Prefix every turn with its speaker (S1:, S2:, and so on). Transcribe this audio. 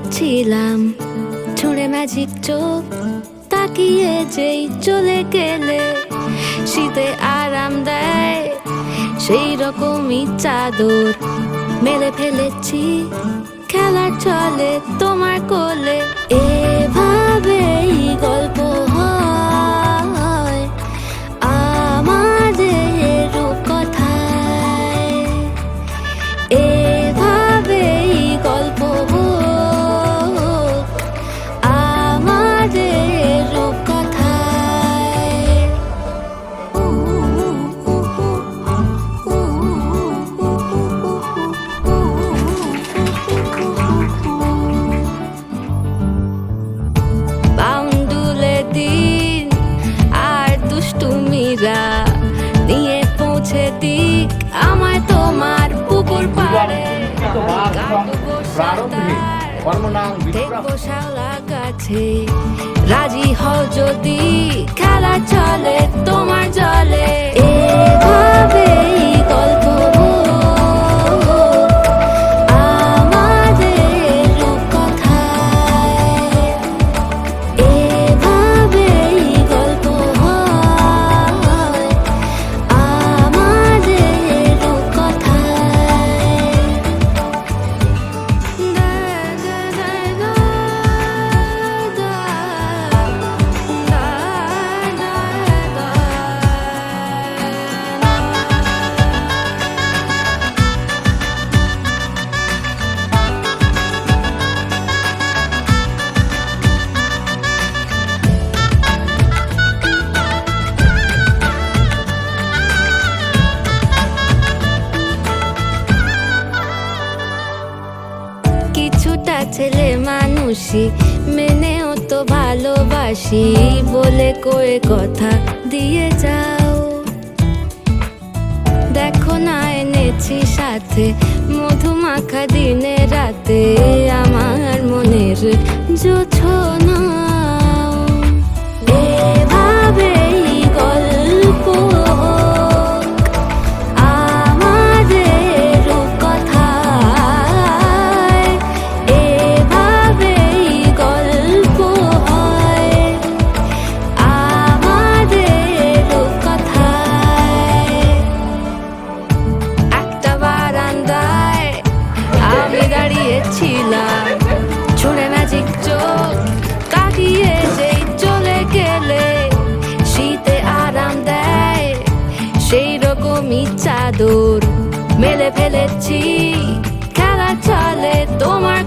S1: দাঁড়িয়েছিলাম, ছুঁড়ে ম্যাজিক চোখ তাকিয়ে যেই চলে গেলে, শীতে আরাম দেয় সেই রকমই চাদর মেলে ফেলেছি খেলার চলে তোমার কোলে। এভাবেই গল্প হয় আমাদের রূপকথায়, এভাবেই গল্প হোক আমাদের রূপকথায়। বাউন্ডুলে দিন আর দুষ্টুমিরা নিয়ে পৌঁছে দিক আমায় তোমার পুকুর পাড়ে। দেখবো শাওলা গাছে, রাজি হও যদি খেলা চলে তোমার জলে। এভাবেই গল্প হোক আমাদের রূপকথায়, এভাবেই গল্প হয় আমাদের রূপকথায়। কিছুটা ছেলে মানুষই মেনেও তো ভালোবাসি বলে কয়ে কথা দিয়ে যাও। দেখো না এনেছি সাথে মধুমাখা দিনে রাতে আমার মনের জোছনা। এভাবেই গল্প হোক আমাদের রূপকথায়, এভাবেই গল্প হয় আমাদের রূপকথায়। একটা বারান্দায় আমি দাঁড়িয়েছিলাম, ছুঁড়ে ম্যাজিক চোখ কাটিয়ে যেই চলে গেলে, শীতে আরাম দেয় সেই রকমই চাদর মেলে ফেলেছি খেলা চলে তোমার